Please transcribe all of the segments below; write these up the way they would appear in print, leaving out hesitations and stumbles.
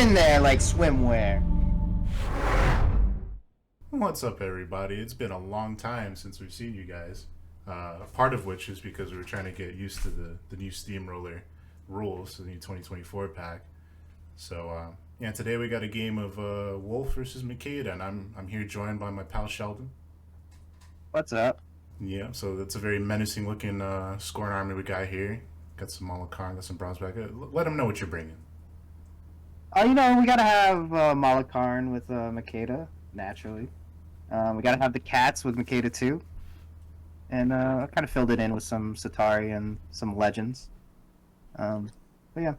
in there like swimwear. What's up, everybody? It's been a long time since we've seen you guys. Part of which is because we were trying to get used to the new steamroller rules, the new 2024 pack. So yeah, today we got a game of Wolfe versus Makeda, and I'm here joined by my pal Sheldon. What's up? Yeah, so that's a very menacing looking Skorne army we got here. Got some Molik Karn, got some Bronzeback. Let them know what you're bringing. You know, we gotta have Molik Karn with Makeda, naturally. We gotta have the cats with Makeda2. And I kind of filled it in with some Cetrati and some Legends. But yeah,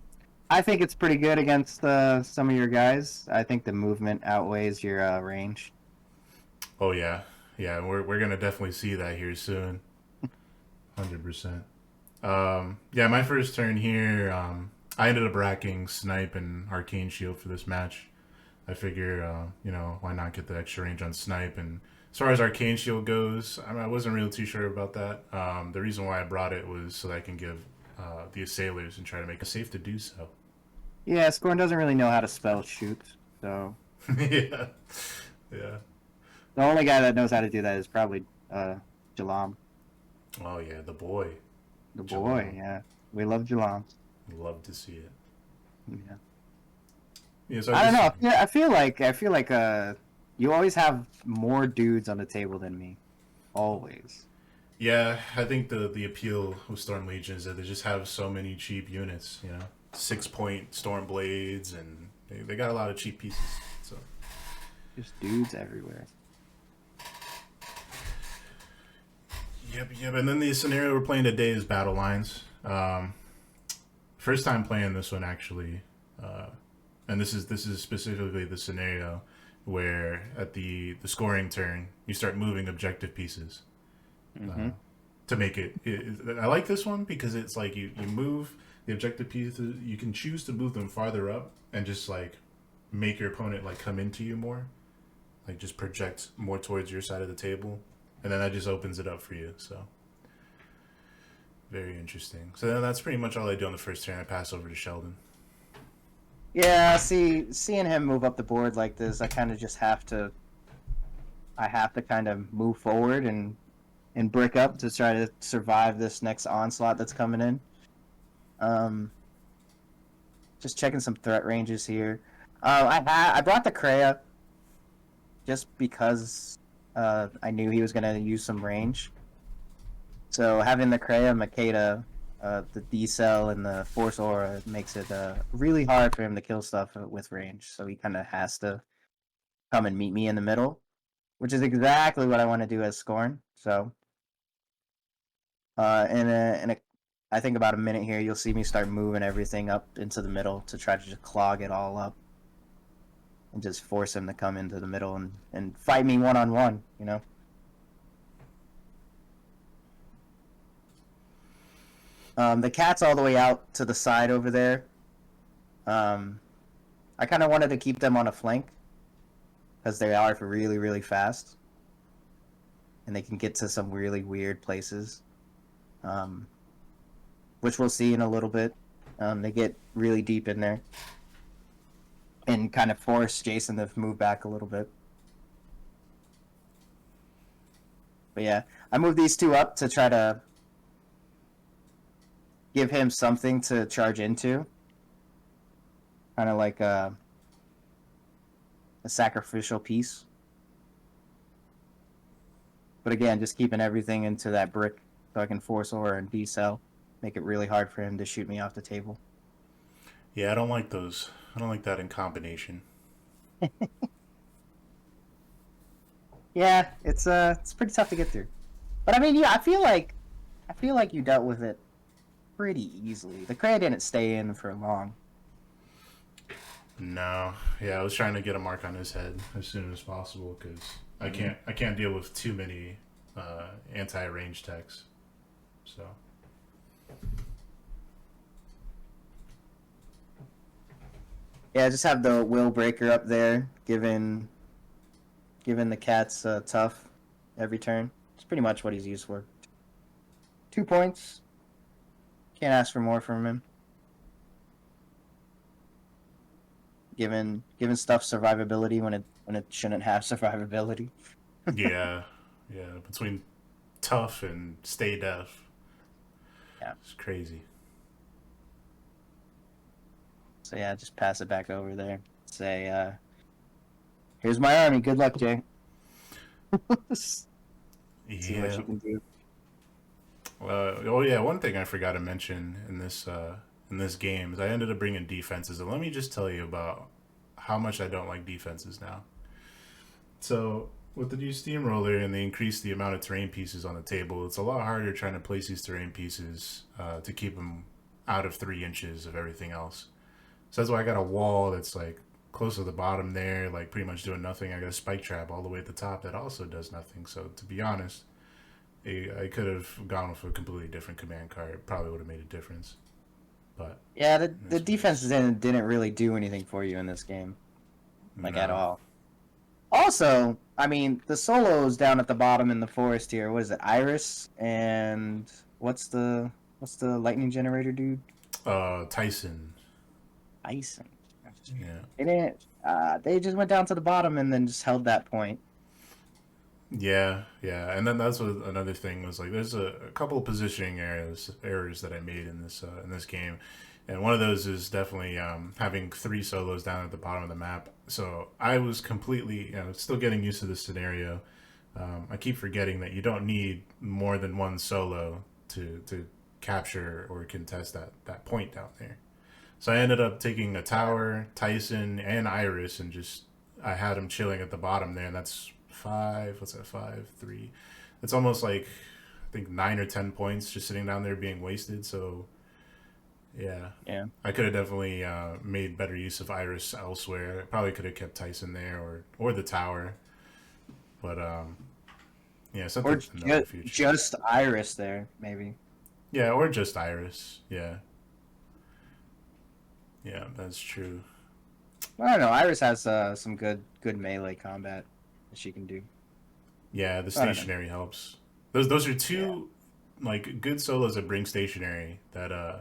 I think it's pretty good against some of your guys. I think the movement outweighs your range. Oh yeah, yeah, we're gonna definitely see that here soon. 100%. Yeah, my first turn here, I ended up racking Snipe and Arcane Shield for this match. I figure, why not get the extra range on Snipe? And as far as Arcane Shield goes, I wasn't really too sure about that. The reason why I brought it was so that I can give the Assailers and try to make it safe to do so. Yeah, Skorne doesn't really know how to spell shoot, so... Yeah. Yeah. The only guy that knows how to do that is probably Jalam. Oh, yeah, the boy. The boy, Jalam. yeah. We love Jalam. Love to see it. Yeah. Yeah, so I don't know. Yeah, I feel like you always have more dudes on the table than me. Always. Yeah, I think the appeal with Storm Legion is that they just have so many cheap units, 6-point Storm Blades, and they got a lot of cheap pieces. So Just dudes everywhere. Yep, and then the scenario we're playing today is Battle Lines. First time playing this one, actually. And this is specifically the scenario where at the scoring turn you start moving objective pieces to make it. I like this one because it's like you move the objective pieces. You can choose to move them farther up and just like make your opponent like come into you more, like just project more towards your side of the table, and then that just opens it up for you. So very interesting. So then that's pretty much all I do on the first turn. I pass over to Sheldon. Yeah, seeing him move up the board like this, I kind of just have to. I have to kind of move forward and brick up to try to survive this next onslaught that's coming in. Just checking some threat ranges here. I brought the Krea just because I knew he was gonna use some range. So having the Krea, Makeda, the D-Cell, and the Force Aura makes it really hard for him to kill stuff with range. So he kind of has to come and meet me in the middle, which is exactly what I want to do as Skorne. So, I think about a minute here, you'll see me start moving everything up into the middle to try to just clog it all up and just force him to come into the middle and fight me one-on-one, The cat's all the way out to the side over there. I kind of wanted to keep them on a flank because they are really, really fast. And they can get to some really weird places. Which we'll see in a little bit. They get really deep in there. And kind of force Jason to move back a little bit. But yeah, I moved these two up to try to give him something to charge into. Kind of like a sacrificial piece. But again, just keeping everything into that brick so I can force Aura and D-Cell. Make it really hard for him to shoot me off the table. Yeah, I don't like those. I don't like that in combination. Yeah, it's pretty tough to get through. But I mean, yeah, I feel like you dealt with it pretty easily. The Krea didn't stay in for long. No, yeah, I was trying to get a mark on his head as soon as possible because I can't deal with too many anti-range techs. So yeah, just have the Willbreaker up there, giving the cats tough every turn. It's pretty much what he's used for. 2 points. Can't ask for more from him. giving stuff survivability when it shouldn't have survivability. Yeah, yeah. Between tough and stay deaf, Yeah. it's crazy. So yeah, just pass it back over there. Say, here's my army. Good luck, Jay. See what Yeah. you can do. Oh yeah. One thing I forgot to mention in this game is I ended up bringing defenses, and let me just tell you about how much I don't like defenses now. So with the new steamroller and they increase the amount of terrain pieces on the table, it's a lot harder trying to place these terrain pieces to keep them out of 3 inches of everything else. So that's why I got a wall that's like close to the bottom there, like pretty much doing nothing. I got a spike trap all the way at the top that also does nothing. So to be honest, I could have gone with a completely different command card. It probably would have made a difference. But Yeah, the that's what it defenses is. didn't really do anything for you in this game, like at No. all. Also, I mean, the solos down at the bottom in the forest here. What is it? Iris and what's the lightning generator dude? Tyson. Ison. Yeah. They didn't. They just went down to the bottom and then just held that point. Yeah, yeah, and then that's what another thing was like. There's a couple of positioning errors that I made in this game, and one of those is definitely having 3 solos down at the bottom of the map. So I was completely, still getting used to this scenario. I keep forgetting that you don't need more than 1 solo to capture or contest that point down there. So I ended up taking a tower, Tyson, and Iris, and just I had him chilling at the bottom there. And that's 5. What's that? 5, 3. It's almost like I think 9 or 10 points just sitting down there being wasted. So yeah, Yeah. I could have definitely made better use of Iris elsewhere. I probably could have kept Tyson there or the tower. But yeah, Or something to note in the future. just Iris there, maybe. Yeah, or just Iris. Yeah, yeah, that's true. I don't know. Iris has some good melee combat that she can do. Yeah, the I don't know. stationary helps. Those are Yeah. two like good solos that bring stationary that I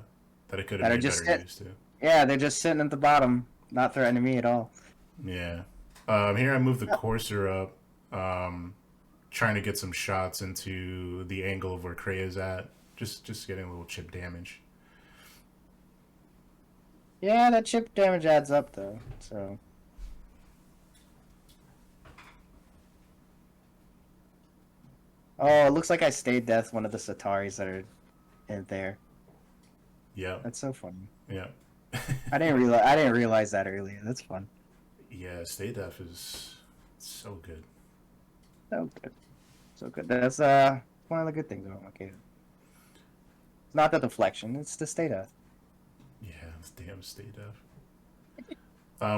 could have That are made just better use to. yeah, they're just sitting at the bottom, not threatening me at all. Yeah. Here I move the courser up, trying to get some shots into the angle of where Krea is at. Just getting a little chip damage. Yeah, that chip damage adds up though. So oh, it looks like I stayed death one of the Sataris that are in there. Yeah. That's so funny. Yeah. I didn't realize that earlier. That's fun. Yeah, stay def is so good. So good. So good. That's one of the good things about Makeda. It's not the deflection, it's the stay death. Yeah, damn stay def.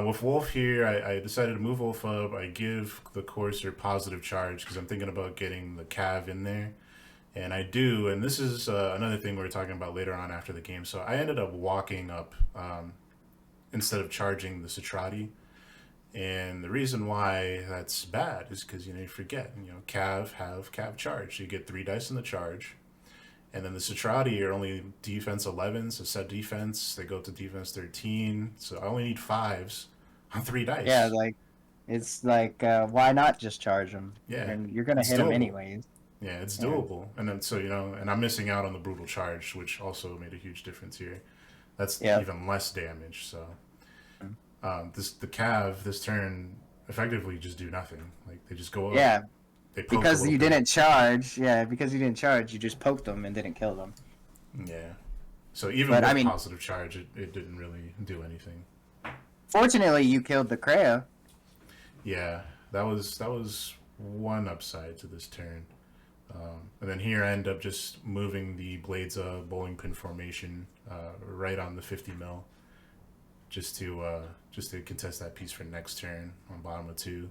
With Wolf here, I decided to move Wolf up. I give the courser positive charge because I'm thinking about getting the Cav in there. And I do, and this is another thing we were talking about later on after the game. So I ended up walking up instead of charging the Cetrati. And the reason why that's bad is because, you forget, Cav have Cav charge. You get 3 dice in the charge. And then the Cetrati are only defense 11, so set defense. They go to defense 13. So I only need 5s on 3 dice. Yeah, like it's like why not just charge them? Yeah, You're gonna it's hit them doable. anyways. Yeah, it's Yeah. doable. And then, so, and I'm missing out on the brutal charge, which also made a huge difference here. That's Yeah. even less damage. So the Cav this turn effectively just do nothing. Like they just go up, Yeah, they poke a because little you bit. didn't charge. Yeah, because you didn't charge, you just poked them and didn't kill them. Yeah. So even But I with mean, positive charge, it didn't really do anything. fortunately, you killed the Krea. Yeah, that was one upside to this turn. And then here I end up just moving the Blades bowling pin formation right on the 50 mil, just to contest that piece for next turn on bottom of 2.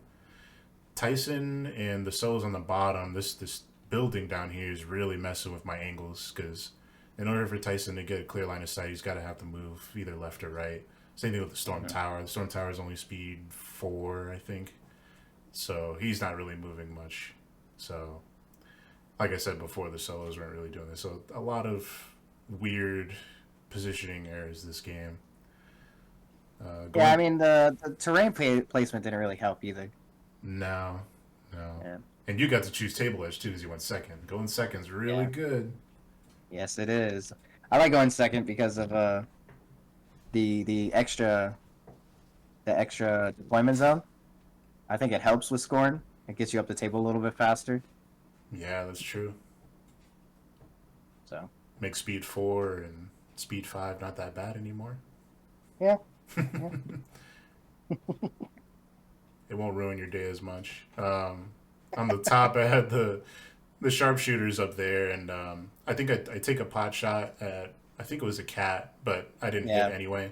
Tyson and the solos on the bottom. This building down here is really messing with my angles because in order for Tyson to get a clear line of sight, he's got to have to move either left or right. Same thing with the Storm Tower. The Storm Tower is only speed 4, I think, so he's not really moving much. So, like I said before, the solos weren't really doing this. So a lot of weird positioning errors this game. Yeah, I mean the terrain placement didn't really help either. No, no. Yeah. And you got to choose table edge too, because you went second. Going second's really Yeah. good. Yes, it is. I like going second because of the extra deployment zone. I think it helps with Skorne. It gets you up the table a little bit faster. Yeah, that's true. So Make speed 4 and speed 5 not that bad anymore. yeah. It won't ruin your day as much. On the top, I had the sharpshooters up there, and I think I take a pot shot at, I think it was a cat, but I didn't hit anyway.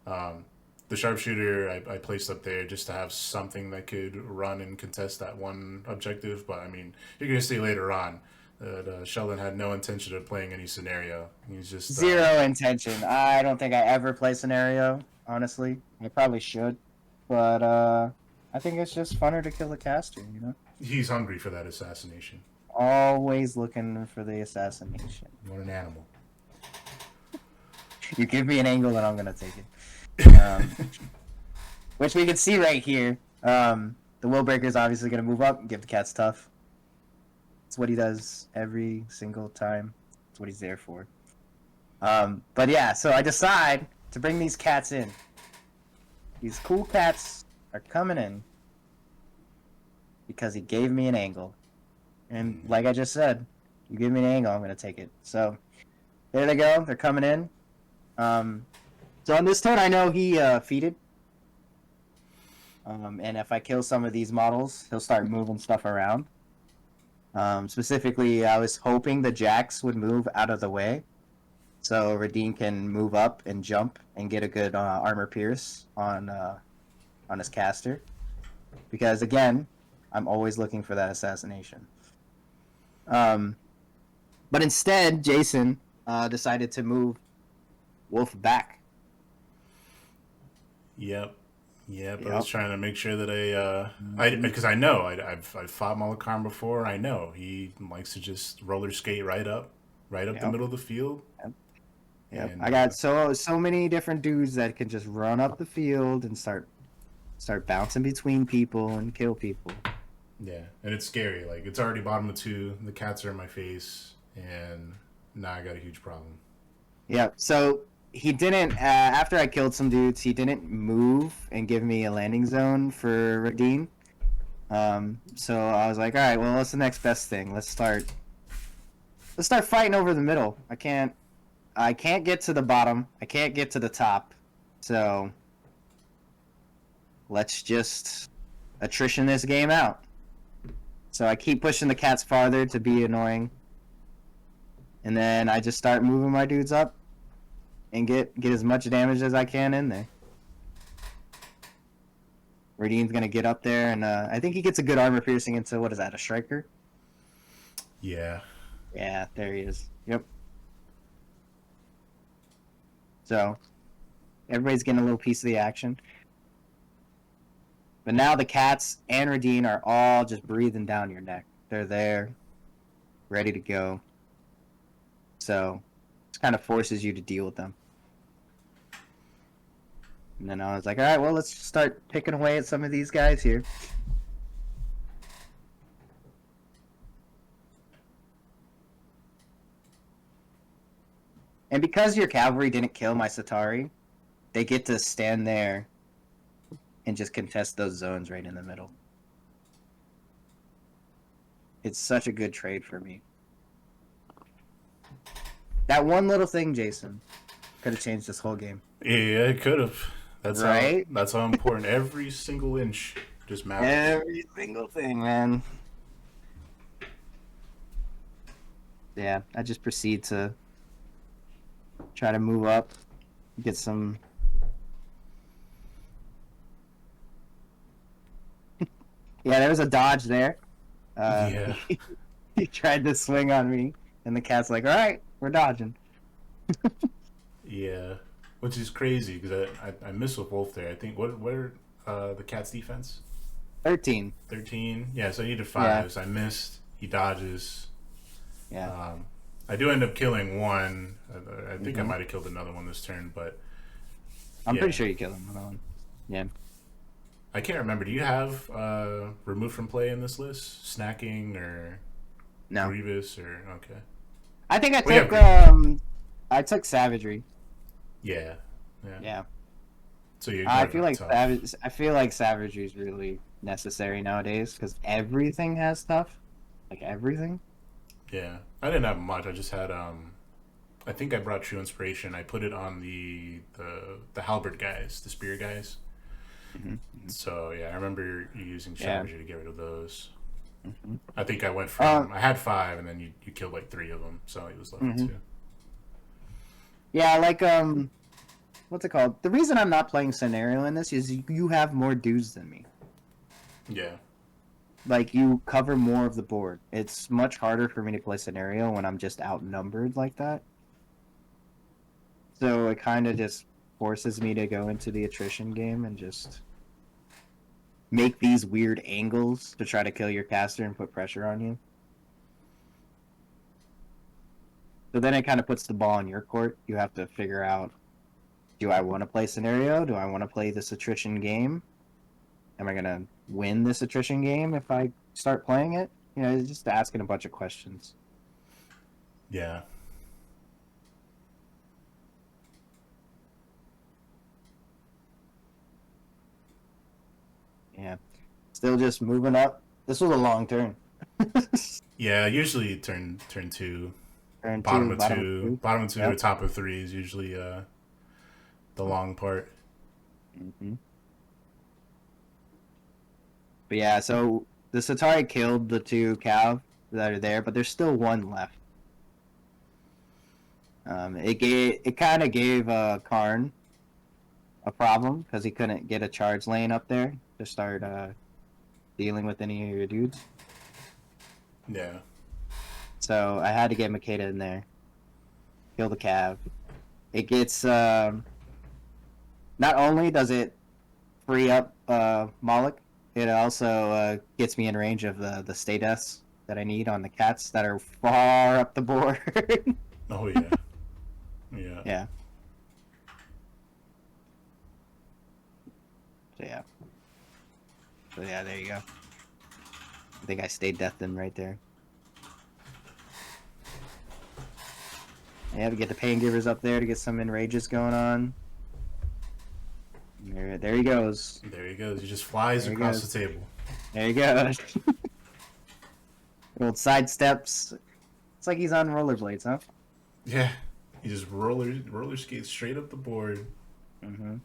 The sharpshooter I placed up there just to have something that could run and contest that one objective. But I mean, you're gonna see later on that Sheldon had no intention of playing any scenario. He's just Zero intention. I don't think I ever play scenario. Honestly, I probably should, but I think it's just funner to kill a caster. You know, he's hungry for that assassination. always looking for the assassination. What an animal! You give me an angle and I'm gonna take it. Which we can see right here. The Willbreaker is obviously going to move up and give the cats tough. It's what he does every single time. It's what he's there for. But yeah, so I decide to bring these cats in. These cool cats are coming in because he gave me an angle. And like I just said, you give me an angle, I'm going to take it. So there they go. They're coming in. So on this turn, I know he feeded. And if I kill some of these models, he'll start moving stuff around. Specifically, I was hoping the Jax would move out of the way, so Rhadeim can move up and jump and get a good armor pierce on his caster. Because again, I'm always looking for that assassination. But instead, Jason decided to move Wolfe back. Yep. I was trying to make sure that because I know I've fought Molik Karn before. I know he likes to just roller skate right up the middle of the field. Yep. And, I got so many different dudes that can just run up the field and start bouncing between people and kill people. Yeah, and it's scary. Like, it's already bottom of 2. The cats are in my face, and now I got a huge problem. Yeah. So he didn't, after I killed some dudes, he didn't move and give me a landing zone for Rhadeim. So I was like, all right, well, what's the next best thing? Let's start fighting over the middle. I can't get to the bottom. I can't get to the top. So let's just attrition this game out. So I keep pushing the cats farther to be annoying. And then I just start moving my dudes up and get as much damage as I can in there. Rhadeim's gonna get up there, and I think he gets a good armor piercing into, what is that, a striker? Yeah. Yeah, there he is. Yep. So, everybody's getting a little piece of the action. But now the cats and Rhadeim are all just breathing down your neck. They're there, ready to go. So, it kind of forces you to deal with them. And then I was like, all right, well, let's start picking away at some of these guys here. And because your cavalry didn't kill my Cetrati, they get to stand there and just contest those zones right in the middle. It's such a good trade for me. That one little thing, Jason, could have changed this whole game. Yeah, it could have. That's right? That's how important every single inch just matters. Every single thing, man. Yeah, I just proceed to try to move up, get some. Yeah, there was a dodge there. Yeah. He tried to swing on me, and the cat's like, all right, we're dodging. Yeah, which is crazy because I miss with Wolfe there. I think what are the cat's defense? 13. 13. Yeah, so he did 5. So I missed. He dodges. Yeah. I do end up killing one. I think I might have killed another one this turn, but I'm Yeah. pretty sure you kill him with that one. Yeah. I can't remember. Do you have remove from play in this list? Snacking or No. Grievous or okay? I think I Well, took yeah, I took Savagery. yeah, yeah. Yeah. So you I ignored feel that like tough. I feel like Savagery is really necessary nowadays because everything has stuff. Like everything. Yeah, I didn't have much. I just had I think I brought True Inspiration. I put it on the halberd guys, the spear guys. Mm-hmm. So yeah, I remember you using Yeah. Savagery to get rid of those. Mm-hmm. I think I went Um. from I had 5, and then you killed like 3 of them, so he was left with Mm-hmm. 2. Yeah, like what's it called? The reason I'm not playing scenario in this is you have more dudes than me. Yeah, Like you cover more of the board. It's much harder for me to play scenario when I'm just outnumbered like that. So it kind of just forces me to go into the attrition game and just make these weird angles to try to kill your caster and put pressure on you. So then it kind of puts the ball in your court. You have to figure out, do I want to play scenario? Do I want to play this attrition game? Am I going to win this attrition game if I start playing it? You know, it's just asking a bunch of questions. yeah, Yeah. Still just moving up. This was a long turn. yeah. Usually turn 2, Turn bottom two, of bottom of 2, two. bottom of 2 or Yep. top of 3 is usually the long part. Mm-hmm. But yeah, so the Satari killed the 2 Cav that are there, but there's still 1 left. It kind of gave Karn a problem because he couldn't get a charge lane up there to start dealing with any of your dudes. Yeah, So I had to get Makeda in there, kill the Cav. It gets not only does it free up Molik, it also gets me in range of the stay deaths that I need on the cats that are far up the board. oh yeah, yeah. Yeah. So yeah. So yeah, there you go. I think I stayed death them right there. Yeah, we get the Paingivers up there to get some enrages going on. There he goes. There he goes. He just flies There he across goes. the table. There he goes. Old side steps. It's like he's on rollerblades, huh? Yeah, he just roller skates straight up the board. Mm-hmm.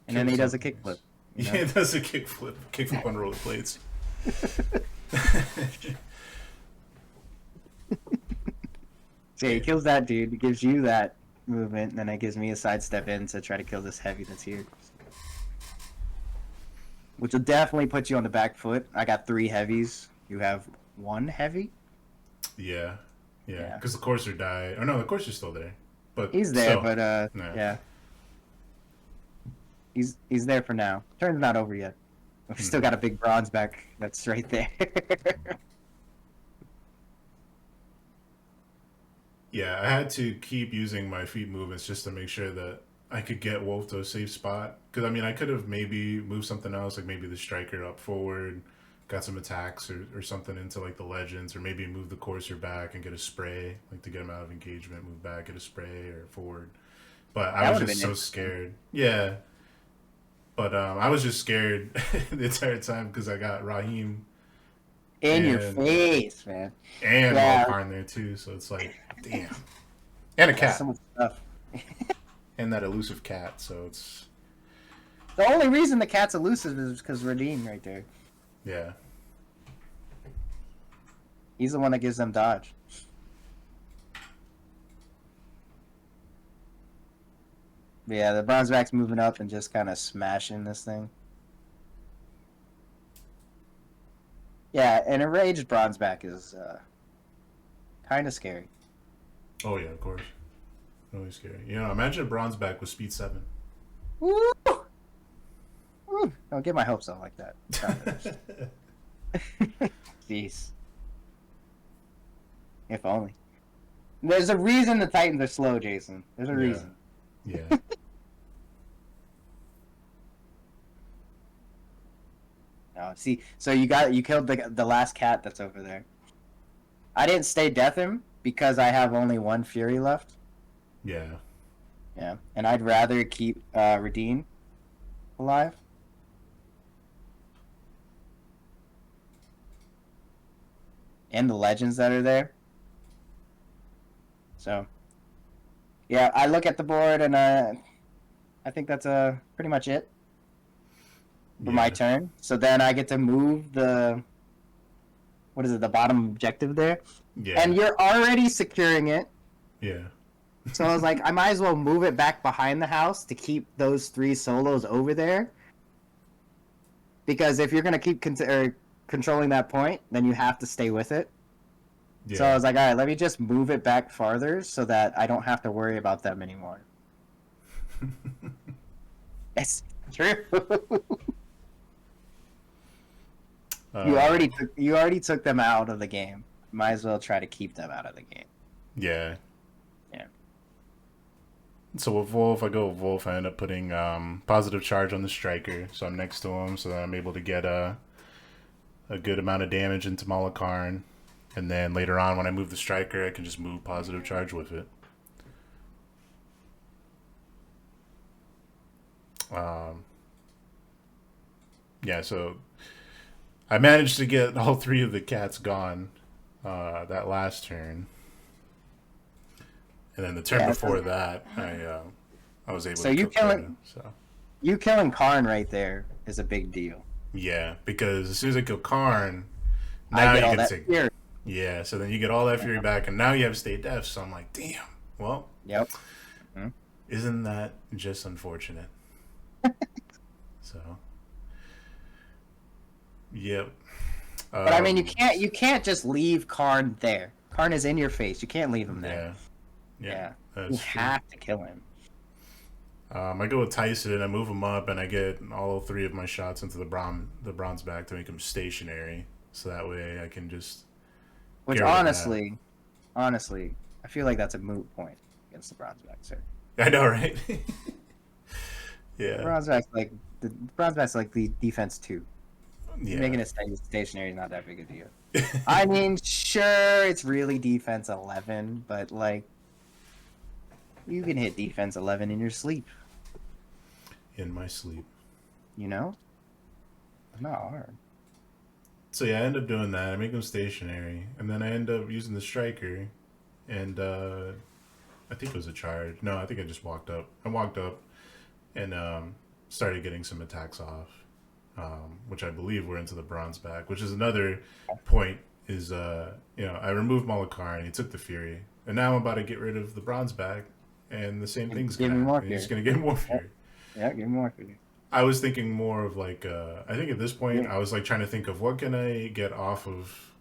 And then he does a kickflip. You know? Yeah, it does a kickflip on rollerblades. So yeah, he kills that dude. He gives you that movement, and then it gives me a sidestep in to try to kill this heavy that's here. Which will definitely put you on the back foot. I got 3 heavies. You have 1 heavy? Yeah, Yeah. because the courser died. Oh no, the courser's still there, but He's there, still. but No. yeah. He's there for now. Turn's not over yet. We've still got a big Bronzeback that's right there. Yeah, I had to keep using my feet movements just to make sure that I could get Wolfe to a safe spot. Because I mean, I could have maybe moved something else, like maybe the striker up forward, got some attacks or something into like the legends, or maybe move the courser back and get a spray, like to get him out of engagement, move back, get a spray or forward. But I That was would've just been so scared. Yeah. But I was just scared the entire time because I got Raheem In your and face, man. and Yeah. Molik Karn there too, so it's like, damn. And a That's cat. so much stuff. And that elusive cat, so it's The only reason the cat's elusive is because Rhadeim right there. yeah. He's the one that gives them dodge. But yeah, the Bronzeback's moving up and just kind of smashing this thing. Yeah, an enraged Bronzeback is kind of scary. Oh yeah, of course. Really scary. You know, imagine a Bronzeback with speed 7. Woo! Woo! Don't get my hopes up like that. Jeez. If only. There's a reason the Titans are slow, Jason. There's a reason. Yeah. No, see, so you killed the last cat that's over there. I didn't stay death him because I have only one fury left. Yeah. Yeah, and I'd rather keep Rhadeim alive. And the legends that are there. So, yeah, I look at the board and I think that's pretty much it for my turn. So then I get to move the the bottom objective there. Yeah. And you're already securing it. Yeah. So I was like, I might as well move it back behind the house to keep those 3 solos over there. Because if you're going to keep controlling that point, then you have to stay with it. Yeah. So I was like, all right, let me just move it back farther so that I don't have to worry about them anymore. It's true. You already took them out of the game. Might as well try to keep them out of the game. Yeah. Yeah. So with Wolfe, I go with Wolfe. I end up putting positive charge on the striker, so I'm next to him, so that I'm able to get a good amount of damage into Molik Karn. And then later on, when I move the striker, I can just move positive charge with it. Yeah, so I managed to get all 3 of the cats gone that last turn. And then the turn before that, I was able to you killing you killing Karn right there is a big deal. Yeah, because as soon as I kill Karn, now you can take fury. Yeah, so then you get all that fury back, and now you have stay deaf. So I'm like, damn. Well, yep. Isn't that just unfortunate? So, yep. But I mean, you can't just leave Karn there. Karn is in your face. You can't leave him there. Yeah. You have to kill him. I go with Tyson, I move him up, and I get all 3 of my shots into the Bronzeback to make him stationary, so that way I can just. Which honestly, I feel like that's a moot point against the Bronzeback, sir. I know, right? Yeah. The Bronzeback's like the defense 2. Yeah. Making it stationary is not that big a deal. I mean, sure, it's really defense 11, but like, you can hit defense 11 in your sleep. In my sleep. You know? It's not hard. So yeah, I end up doing that. I make them stationary, and then I end up using the striker, and I think it was a charge. No, I think I just walked up. I walked up and started getting some attacks off, which I believe were into the Bronzeback, which is another point. Is I removed Molik Karn, he took the Fury, and now I'm about to get rid of the Bronzeback, and the same thing's going to happen. He's going to get more Fury. Yeah, give me more Fury. I was thinking more of like, I think at this point, I was like trying to think of what can I get off of,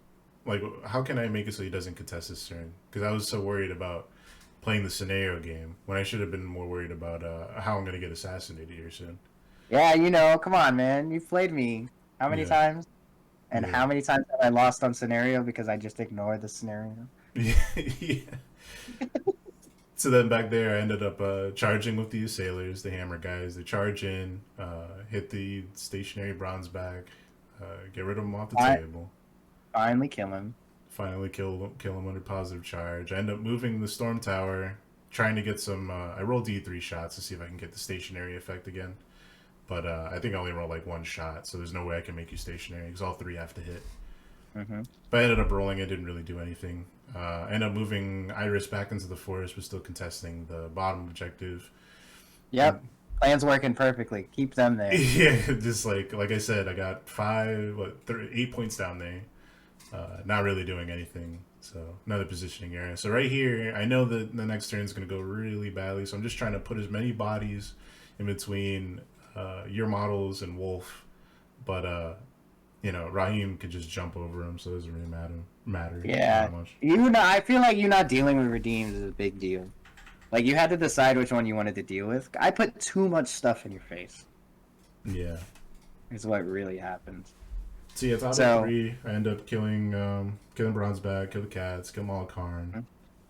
like, how can I make it so he doesn't contest his turn? Because I was so worried about playing the scenario game when I should have been more worried about how I'm going to get assassinated here soon. Yeah, come on, man. You've played me how many times? And how many times have I lost on scenario because I just ignored the scenario? Yeah. So then back there, I ended up charging with the assailers, the hammer guys. They charge in, hit the stationary Bronzeback, get rid of them off the table. Finally kill him. Finally kill him under positive charge. I end up moving the Storm Tower, trying to get some. I rolled D3 shots to see if I can get the stationary effect again. But I think I only rolled like 1 shot, so there's no way I can make you stationary because all 3 have to hit. Mm-hmm. But I ended up rolling. It didn't really do anything. I ended up moving Iris back into the forest, but still contesting the bottom objective. Yep. Plan's working perfectly. Keep them there. Yeah, just like I said, I got 8 points down there. Not really doing anything. So another positioning area. So right here, I know that the next turn is going to go really badly. So I'm just trying to put as many bodies in between your models and Wolfe. But Rhadeim could just jump over him, so it doesn't really matter. Yeah, much. I feel like you not dealing with Rhadeim is a big deal. Like, you had to decide which one you wanted to deal with. I put too much stuff in your face. Yeah, is what really happened. So yeah, top of 3, I end up killing Bronzeback, kill the cats, kill Molik Karn.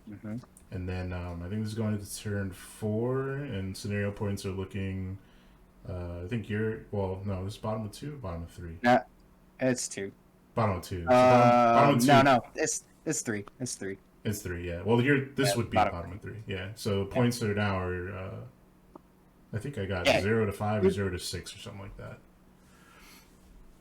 Mm-hmm. And then I think this is going into turn 4, and scenario points are looking. I think this is bottom of 2, bottom of 3. It's 2. Bottom of 2. So bottom of 2. No, it's 3. It's 3. It's 3. Yeah. Well, this would be bottom of 3. Yeah. So points are now are. I think I got 0 to 5 or 0 to 6 or something like that.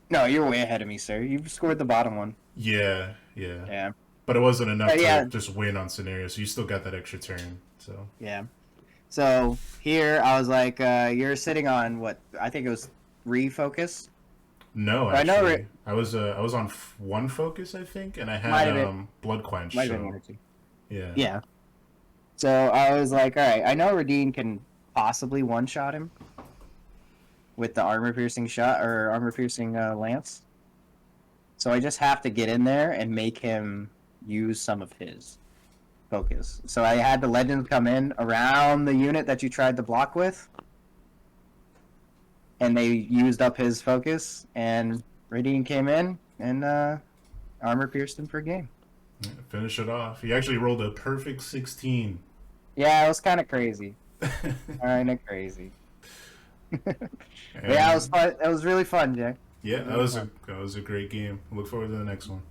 No, you're way ahead of me, sir. You've scored the bottom one. Yeah. Yeah. But it wasn't enough to just win on scenario, so you still got that extra turn. So. Yeah. So here I was like, you're sitting on what I think it was 3 focus. No, actually, I was on 1 focus, I think, and I had blood quench. Might have been 1 or 2. Yeah. Yeah. So I was like, all right, I know Rhadeim can possibly one-shot him with the armor-piercing shot or armor-piercing lance. So I just have to get in there and make him use some of his focus. So I had the legends come in around the unit that you tried to block with, and they used up his focus, and Rhadeim came in and armor-pierced him for a game. Yeah, finish it off. He actually rolled a perfect 16. Yeah, it was kind of crazy. Kind of crazy. Yeah, it was fun. It was really fun, Jay. Yeah, that was a great game. Look forward to the next one.